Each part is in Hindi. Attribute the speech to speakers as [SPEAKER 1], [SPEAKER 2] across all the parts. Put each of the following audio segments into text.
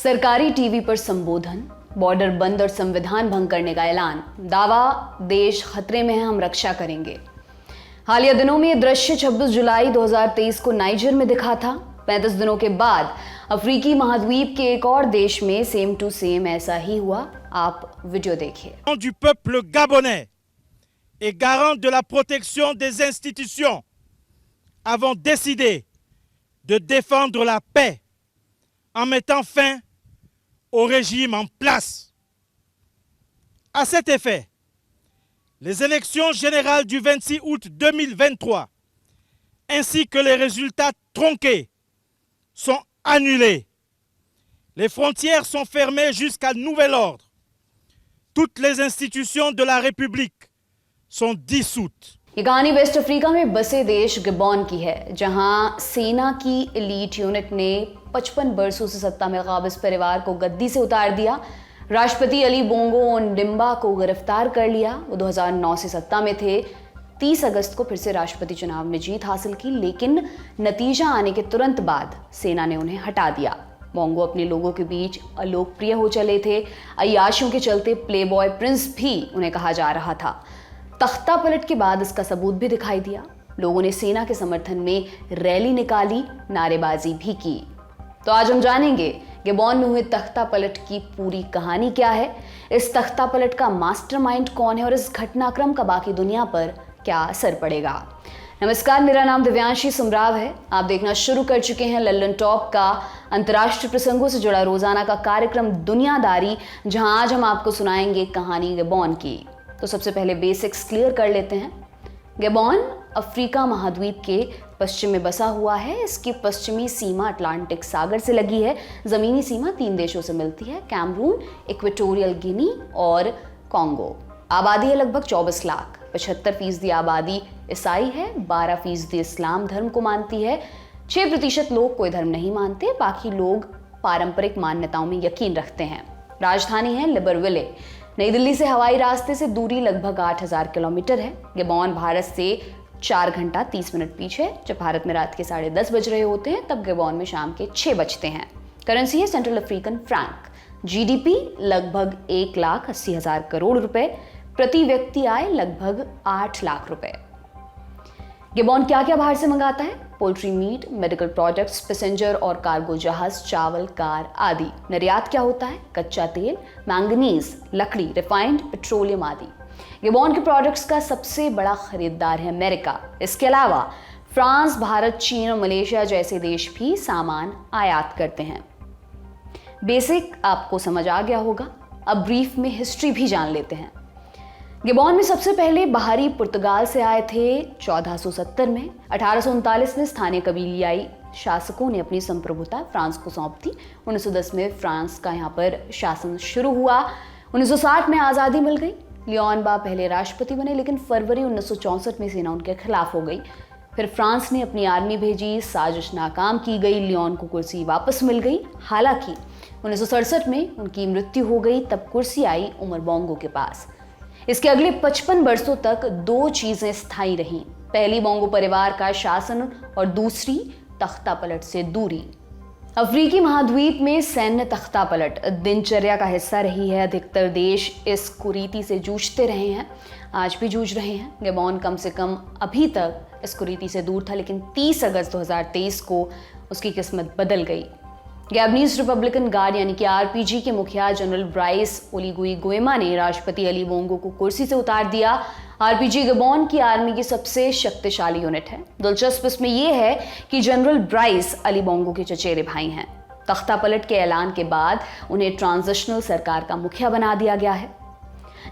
[SPEAKER 1] सरकारी टीवी पर संबोधन, बॉर्डर बंद और संविधान भंग करने का ऐलान, दावा देश खतरे में है, हम रक्षा करेंगे। हालिया दिनों में यह दृश्य 26 जुलाई 2023 को नाइजर में दिखा था। 35 दिनों के बाद अफ्रीकी महाद्वीप के एक और देश में सेम टू सेम ऐसा ही हुआ। आप वीडियो देखिए।
[SPEAKER 2] Du peuple gabonais et garant de la protection des institutions, avons décidé de défendre la paix en mettant fin au régime en place. À cet effet, les élections générales du 26 août 2023 ainsi que les résultats tronqués sont annulés. Les frontières sont fermées jusqu'à nouvel ordre. Toutes les institutions de la République sont dissoutes.
[SPEAKER 1] ये कहानी वेस्ट अफ्रीका में बसे देश गबोन की है, जहां सेना की एलीट यूनिट ने 55 बरसों से सत्ता में काबिज परिवार को गद्दी से उतार दिया। राष्ट्रपति अली बोंगो ओंडिम्बा को गिरफ्तार कर लिया। वो 2009 से सत्ता में थे। 30 अगस्त को फिर से राष्ट्रपति चुनाव में जीत हासिल की, लेकिन नतीजा आने के तुरंत बाद सेना ने उन्हें हटा दिया। बोंगो अपने लोगों के बीच अलोकप्रिय हो चले थे। अय्याशियों के चलते प्लेबॉय प्रिंस भी उन्हें कहा जा रहा था। तख्ता पलट के बाद इसका सबूत भी दिखाई दिया। लोगों ने सेना के समर्थन में रैली निकाली, नारेबाजी भी की। तो आज हम जानेंगे गबोन में हुए तख्ता पलट की पूरी कहानी क्या है, इस तख्ता पलट का मास्टरमाइंड कौन है और इस घटनाक्रम का बाकी दुनिया पर क्या असर पड़ेगा। नमस्कार, मेरा नाम दिव्यांशी सुमराव है। आप देखना शुरू कर चुके हैं लल्लन टॉप का अंतर्राष्ट्रीय प्रसंगों से जुड़ा रोजाना का कार्यक्रम दुनियादारी, जहां आज हम आपको सुनाएंगे कहानी गबोन की। तो सबसे पहले बेसिक्स क्लियर कर लेते हैं। गबोन अफ्रीका महाद्वीप के पश्चिम में बसा हुआ है। इसकी पश्चिमी सीमा अटलांटिक सागर से लगी है। जमीनी सीमा 3 देशों से मिलती है, कैमरून, इक्वेटोरियल गिनी और कॉन्गो। आबादी है लगभग 24 लाख। 75% आबादी ईसाई है, 12% इस्लाम धर्म को मानती है, 6% लोग कोई धर्म नहीं मानते, बाकी लोग पारंपरिक मान्यताओं में यकीन रखते हैं। राजधानी है लिब्रविले। नई दिल्ली से हवाई रास्ते से दूरी लगभग 8000 किलोमीटर है। गबोन भारत से 4 घंटा 30 मिनट पीछे। जब भारत में रात के 10:30 बज रहे होते हैं, तब गबोन में शाम के 6 बजते हैं। करेंसी है सेंट्रल अफ्रीकन फ्रैंक। जीडीपी लगभग 1,80,000 करोड़ रुपए। प्रति व्यक्ति आय लगभग 8 लाख रुपए। गबोन क्या क्या बाहर से मंगाता है? Poultry meet, medical products, passenger और कार्गो जहाज, चावल, कार आदि। निर्यात क्या होता है? कच्चा तेल, मैंगनीज, लकड़ी, रिफाइंड पेट्रोलियम आदि। गबोन के प्रोडक्ट्स का सबसे बड़ा खरीदार है अमेरिका। इसके अलावा फ्रांस, भारत, चीन और मलेशिया जैसे देश भी सामान आयात करते हैं। बेसिक आपको समझ आ गया होगा। अब ब्रीफ में हिस्ट्री भी जान लेते हैं। गबोन में सबसे पहले बाहरी पुर्तगाल से आए थे 1470 में। 1839 में स्थानीय कबीलियाई शासकों ने अपनी संप्रभुता फ्रांस को सौंप दी। 1910 में फ्रांस का यहाँ पर शासन शुरू हुआ। 1960 में आज़ादी मिल गई। लियोन बा पहले राष्ट्रपति बने, लेकिन फरवरी 1964 में सेना उनके खिलाफ हो गई। फिर फ्रांस ने अपनी आर्मी भेजी, साजिश नाकाम की गई, लियोन को कुर्सी वापस मिल गई। हालांकि 1967 में उनकी मृत्यु हो गई। तब कुर्सी आई उमर बोंगो के पास। इसके अगले 55 वर्षों तक 2 चीजें स्थायी रहीं। पहली बोंगो परिवार का शासन और दूसरी तख्ता पलट से दूरी। अफ्रीकी महाद्वीप में सैन्य तख्ता पलट दिनचर्या का हिस्सा रही है। अधिकतर देश इस कुरीति से जूझते रहे हैं, आज भी जूझ रहे हैं। गबोन कम से कम अभी तक इस कुरीति से दूर था, लेकिन 30 अगस्त 2023 को उसकी किस्मत बदल गई। गैबनीज रिपब्लिकन गार्ड यानी कि आरपीजी के मुखिया जनरल ब्राइस ओलीगुई गुएमा ने राष्ट्रपति अली बोंगो को कुर्सी से उतार दिया। आरपीजी गबोन की आर्मी की सबसे शक्तिशाली यूनिट है। दिलचस्प इसमें यह है कि जनरल ब्राइस अली बोंगो के चचेरे भाई हैं। तख्ता पलट के ऐलान के बाद उन्हें ट्रांजिशनल सरकार का मुखिया बना दिया गया है।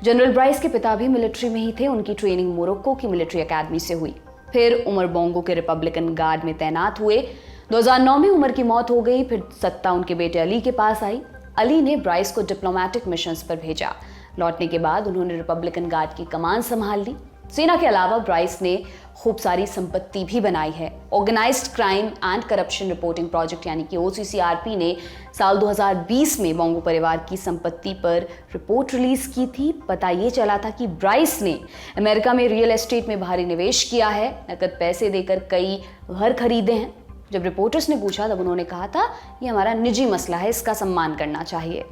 [SPEAKER 1] जनरल ब्राइस के पिता भी मिलिट्री में ही थे। उनकी ट्रेनिंग मोरक्को की मिलिट्री अकेडमी से हुई। फिर उमर बोंगो के रिपब्लिकन गार्ड में तैनात हुए। 2009 में उमर की मौत हो गई। फिर सत्ता उनके बेटे अली के पास आई। अली ने ब्राइस को डिप्लोमेटिक मिशंस पर भेजा। लौटने के बाद उन्होंने रिपब्लिकन गार्ड की कमान संभाल ली। सेना के अलावा ब्राइस ने खूब सारी संपत्ति भी बनाई है। Organised crime and corruption reporting project यानी कि OCCRP ने साल 2020 में बोंगो परिवार की संपत्ति पर रिपोर्ट रिलीज की थी। पता ये चला था कि ब्राइस ने अमेरिका में रियल एस्टेट में भारी निवेश किया है, नकद पैसे देकर कई घर खरीदे हैं। जब रिपोर्टर्स ने पूछा तब उन्होंने कहा था ये हमारा निजी मसला है, इसका सम्मान करना चाहिए।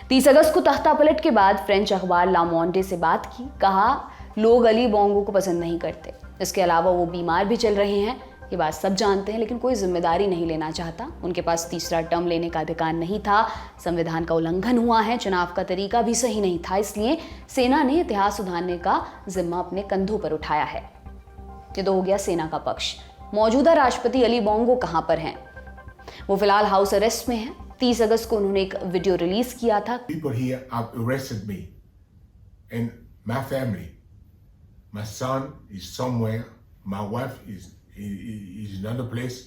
[SPEAKER 1] 30 अगस्त को तख्ता पलट के बाद फ्रेंच अखबार ला मोंडे से बात की, कहा लोग अली बोंगो को पसंद नहीं करते, इसके अलावा वो बीमार भी चल रहे हैं, ये बात सब जानते हैं, लेकिन कोई जिम्मेदारी नहीं लेना चाहता। उनके पास तीसरा टर्म लेने का अधिकार नहीं था, संविधान का उल्लंघन हुआ है, चुनाव का तरीका भी सही नहीं था, इसलिए सेना ने इतिहास सुधारने का जिम्मा अपने कंधों पर उठाया है। ये तो हो गया सेना का पक्ष। मौजूदा राष्ट्रपति अली बोंगो कहां पर हैं? वो फिलहाल हाउस अरेस्ट में हैं। 30 अगस्त को उन्होंने एक वीडियो रिलीज किया था।
[SPEAKER 3] People here have arrested me and my family. My son is somewhere, my wife is in another place,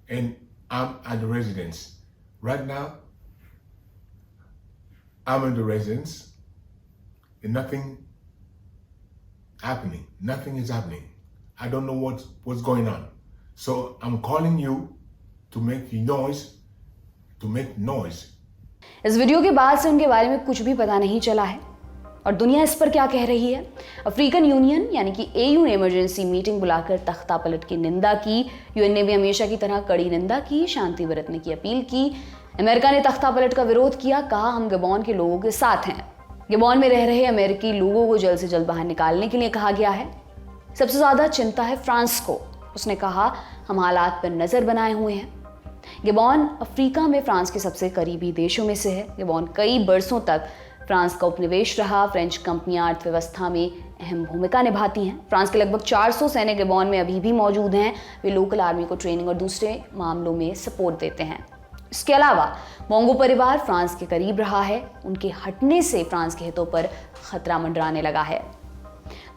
[SPEAKER 3] and I'm at the residence. Right now, I'm in the residence and nothing happening. Nothing is happening. I don't know what's going on. So I'm calling you to make noise.
[SPEAKER 1] इस वीडियो के बाद से उनके बारे में कुछ भी पता नहीं चला है और दुनिया इस पर क्या कह रही है। अफ्रीकन यूनियन यानी कि AU ने इमरजेंसी मीटिंग बुलाकर तख्ता पलट की निंदा की। UN ने भी हमेशा की तरह कड़ी निंदा की, शांति बरतने की अपील की। अमेरिका ने तख्ता पलट का विरोध किया, कहा हम गबॉन के लोगों के साथ हैं। गबॉन में रह रहे अमेरिकी लोगों को जल्द से जल्द बाहर निकालने के लिए कहा गया है। सबसे ज्यादा चिंता है फ्रांस को। उसने कहा हम हालात पर नजर बनाए हुए हैं। गबॉन अफ्रीका में फ्रांस के सबसे करीबी देशों में से है। गबॉन कई बरसों तक फ्रांस का उपनिवेश रहा। फ्रेंच कंपनियां अर्थव्यवस्था में अहम भूमिका निभाती हैं। फ्रांस के लगभग 400 सैनिक गबॉन में अभी भी मौजूद हैं। वे लोकल आर्मी को ट्रेनिंग और दूसरे मामलों में सपोर्ट देते हैं। इसके अलावा बोंगो परिवार फ्रांस के करीब रहा है। उनके हटने से फ्रांस के हितों पर खतरा मंडराने लगा है।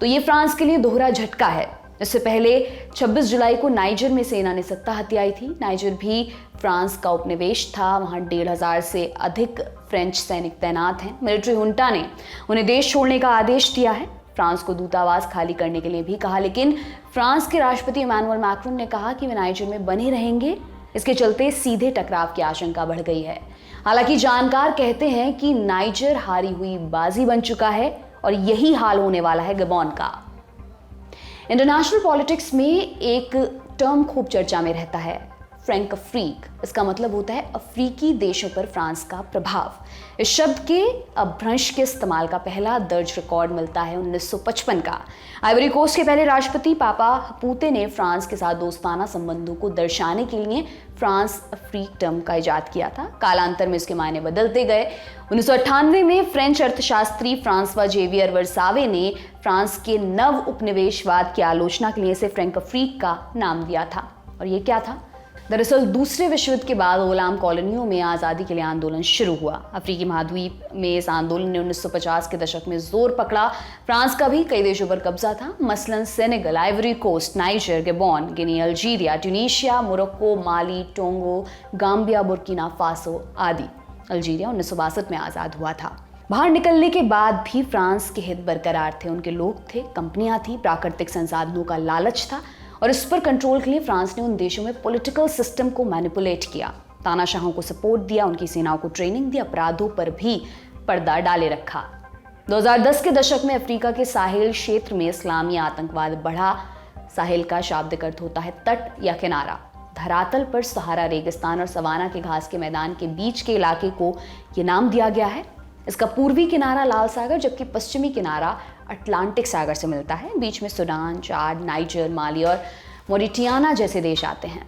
[SPEAKER 1] तो ये फ्रांस के लिए दोहरा झटका है। इससे पहले 26 जुलाई को नाइजर में सेना ने सत्ता हथियाई थी। नाइजर भी फ्रांस का उपनिवेश था। वहां 1,500 से अधिक फ्रेंच सैनिक तैनात हैं। मिलिट्री हुंटा ने उन्हें देश छोड़ने का आदेश दिया है। फ्रांस को दूतावास खाली करने के लिए भी कहा, लेकिन फ्रांस के राष्ट्रपति इमैनुअल मैक्रोन ने कहा कि वे नाइजर में बने रहेंगे। इसके चलते सीधे टकराव की आशंका बढ़ गई है। हालांकि जानकार कहते हैं कि नाइजर हारी हुई बाजी बन चुका है और यही हाल होने वाला है गबॉन का। इंटरनेशनल पॉलिटिक्स में एक टर्म खूब चर्चा में रहता है, फ्रैंकफ्रीक। इसका मतलब होता है अफ्रीकी देशों पर फ्रांस का प्रभाव। इस शब्द के अपभ्रंश के इस्तेमाल का पहला दर्ज रिकॉर्ड मिलता है 1955 का। आइवरी कोस्ट के पहले राष्ट्रपति पापा हपूते ने फ्रांस के साथ दोस्ताना संबंधों को दर्शाने के लिए फ्रांस अफ्रीक टर्म का इजाद किया था। कालांतर में इसके मायने बदलते गए। 1998 में फ्रेंच अर्थशास्त्री फ्रांसवा जेवियर वर्सावे ने फ्रांस के नव उपनिवेशवाद की आलोचना के लिए इसे फ्रैंकफ्रीक का नाम दिया था। और ये क्या था? दरअसल दूसरे विश्व युद्ध के बाद गुलाम कॉलोनियों में आज़ादी के लिए आंदोलन शुरू हुआ। अफ्रीकी महाद्वीप में इस आंदोलन ने 1950 के दशक में जोर पकड़ा। फ्रांस का भी कई देशों पर कब्जा था, मसलन सेनेगल, आइवरी कोस्ट, नाइजर, गबॉन, गिनी, अल्जीरिया, ट्यूनीशिया, मोरक्को, माली, टोंगो, गाम्बिया, बुर्किना फासो आदि। अल्जीरिया 1962 में आज़ाद हुआ था। बाहर निकलने के बाद भी फ्रांस के हित बरकरार थे। उनके लोग थे, कंपनियां थी, प्राकृतिक संसाधनों का लालच था और इस पर कंट्रोल के लिए फ्रांस ने उन देशों में पॉलिटिकल सिस्टम को मैनिपुलेट किया, तानाशाहों को सपोर्ट दिया, उनकी सेनाओं को ट्रेनिंग दी, अपराधों पर भी पर्दा डाले रखा। 2010 के दशक में अफ्रीका के साहिल क्षेत्र में इस्लामी आतंकवाद बढ़ा। साहिल का शाब्दिक अर्थ होता है तट या किनारा। धरातल पर सहारा रेगिस्तान और सवाना के घास के मैदान के बीच के इलाके को ये नाम दिया गया है। इसका पूर्वी किनारा लाल सागर जबकि पश्चिमी किनारा अटलांटिक सागर से मिलता है। बीच में सूडान, चाड, नाइजर, माली और मोरिटियाना जैसे देश आते हैं।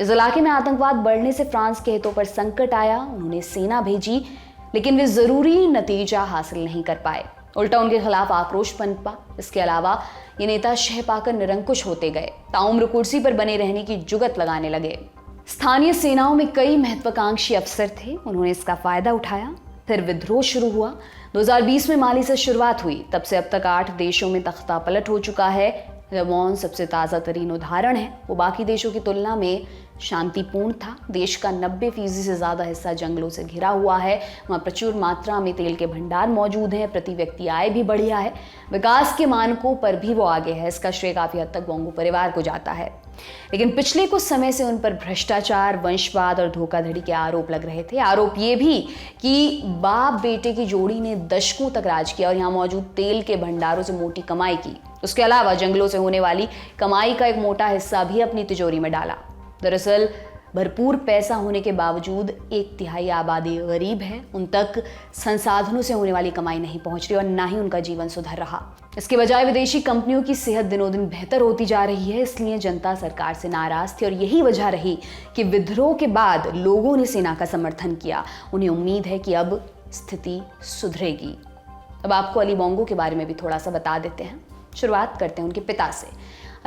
[SPEAKER 1] इस इलाके में आतंकवाद बढ़ने से फ्रांस के हितों पर संकट आया। उन्होंने सेना भेजी, लेकिन वे जरूरी नतीजा हासिल नहीं कर पाए। उल्टा उनके खिलाफ आक्रोश पनपा। इसके अलावा ये नेता शह पाकर निरंकुश होते गए, ताउम्र कुर्सी पर बने रहने की जुगत लगाने लगे। स्थानीय सेनाओं में कई महत्वाकांक्षी अफसर थे, उन्होंने इसका फायदा उठाया। फिर विद्रोह शुरू हुआ। 2020 में माली से शुरुआत हुई। तब से अब तक 8 देशों में तख्ता पलट हो चुका है। गबॉन सबसे ताज़ा तरीन उदाहरण है। वो बाकी देशों की तुलना में शांतिपूर्ण था। देश का 90% से ज़्यादा हिस्सा जंगलों से घिरा हुआ है। वहाँ प्रचुर मात्रा में तेल के भंडार मौजूद हैं। प्रति व्यक्ति आय भी बढ़िया है। विकास के मानकों पर भी वो आगे है। इसका श्रेय काफ़ी हद तक बोंगो परिवार को जाता है। लेकिन पिछले कुछ समय से उन पर भ्रष्टाचार, वंशवाद और धोखाधड़ी के आरोप लग रहे थे। आरोप ये भी कि बाप बेटे की जोड़ी ने दशकों तक राज किया और यहाँ मौजूद तेल के भंडारों से मोटी कमाई की। उसके अलावा जंगलों से होने वाली कमाई का एक मोटा हिस्सा भी अपनी तिजोरी में डाला। दरअसल भरपूर पैसा होने के बावजूद 1/3 आबादी गरीब है, उन तक संसाधनों से होने वाली कमाई नहीं पहुंच रही और ना ही उनका जीवन सुधर रहा। इसके बजाय विदेशी कंपनियों की सेहत दिनों दिन बेहतर होती जा रही है, इसलिए जनता सरकार से नाराज थी और यही वजह रही कि विद्रोह के बाद लोगों ने सेना का समर्थन किया। उन्हें उम्मीद है कि अब स्थिति सुधरेगी। अब आपको अली बोंगो के बारे में भी थोड़ा सा बता देते हैं। शुरुआत करते हैं उनके पिता से।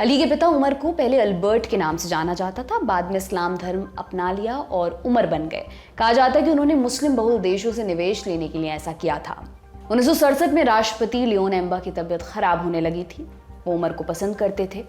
[SPEAKER 1] अली के पिता उमर को पहले अल्बर्ट के नाम से जाना जाता था, बाद में इस्लाम धर्म अपना लिया और उमर बन गए। कहा जाता है कि उन्होंने मुस्लिम बहुल देशों से निवेश लेने के लिए ऐसा किया था। 1967 में राष्ट्रपति लियोन एम्बा की तबीयत खराब होने लगी थी। वो उमर को पसंद करते थे।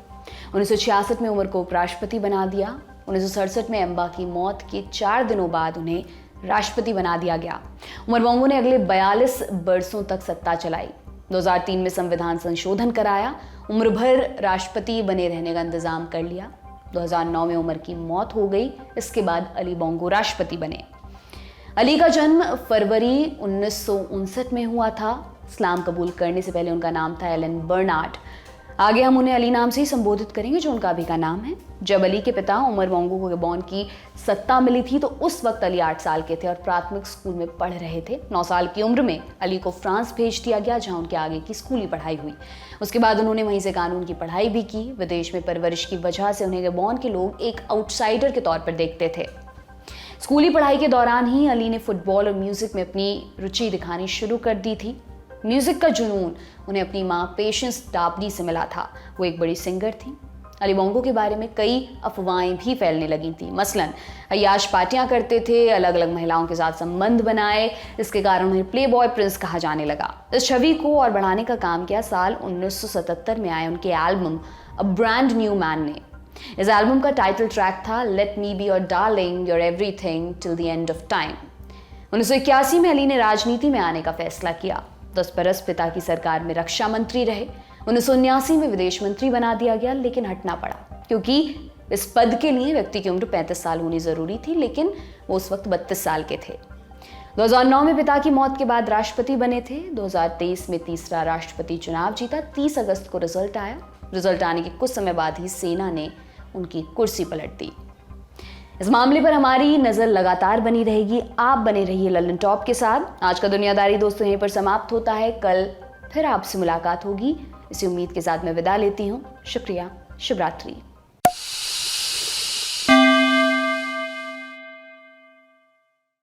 [SPEAKER 1] 1966 में उमर को उपराष्ट्रपति बना दिया। 1967 में एम्बा की मौत के 4 दिनों बाद उन्हें राष्ट्रपति बना दिया गया। उमर बोंगो ने अगले 42 वर्षों तक सत्ता चलाई। 2003 में संविधान संशोधन कराया, उम्र भर राष्ट्रपति बने रहने का इंतजाम कर लिया। 2009 में उमर की मौत हो गई। इसके बाद अली बोंगो राष्ट्रपति बने। अली का जन्म फरवरी 1959 में हुआ था। इस्लाम कबूल करने से पहले उनका नाम था एलन बर्नार्ड। आगे हम उन्हें अली नाम से ही संबोधित करेंगे, जो उनका अभी का नाम है। जब अली के पिता उमर बोंगो को गबॉन की सत्ता मिली थी तो उस वक्त अली 8 साल के थे और प्राथमिक स्कूल में पढ़ रहे थे। 9 साल की उम्र में अली को फ्रांस भेज दिया गया, जहां उनके आगे की स्कूली पढ़ाई हुई। उसके बाद उन्होंने वहीं से कानून की पढ़ाई भी की। विदेश में परवरिश की वजह से उन्हें गबॉन के लोग एक आउटसाइडर के तौर पर देखते थे। स्कूली पढ़ाई के दौरान ही अली ने फुटबॉल और म्यूजिक में अपनी रुचि दिखानी शुरू कर दी थी। म्यूजिक का जुनून उन्हें अपनी माँ पेशेंस डाबली से मिला था। वो एक बड़ी सिंगर थी। अली बोंगो के बारे में कई अफवाहें भी फैलने लगी थी। मसलन अय्याश पार्टियां करते थे, अलग अलग महिलाओं के साथ संबंध बनाए। इसके कारण उन्हें प्ले बॉय प्रिंस कहा जाने लगा। इस छवि को और बढ़ाने का काम किया साल 1977 में आए उनके album a brand new man ने। इस एल्बम का टाइटल ट्रैक था let me be your darling your everything till the end of time. 1981 में अली ने राजनीति में आने का फैसला किया। 10 बरस पिता की सरकार में रक्षा मंत्री रहे। 1979 में विदेश मंत्री बना दिया गया, लेकिन हटना पड़ा क्योंकि इस पद के लिए व्यक्ति की उम्र 35 साल होनी जरूरी थी, लेकिन वो उस वक्त 32 साल के थे। 2009 में पिता की मौत के बाद राष्ट्रपति बने थे। 2023 में तीसरा राष्ट्रपति चुनाव जीता। 30 अगस्त को रिजल्ट आया। रिजल्ट आने के कुछ समय बाद ही सेना ने उनकी कुर्सी पलट दी। इस मामले पर हमारी नजर लगातार बनी रहेगी। आप बने रहिए लल्लन टॉप के साथ। आज का दुनियादारी दोस्तों यहीं पर समाप्त होता है। कल फिर आपसे मुलाकात होगी। इसी उम्मीद के साथ मैं विदा लेती हूँ। शुक्रिया। शुभ रात्रि।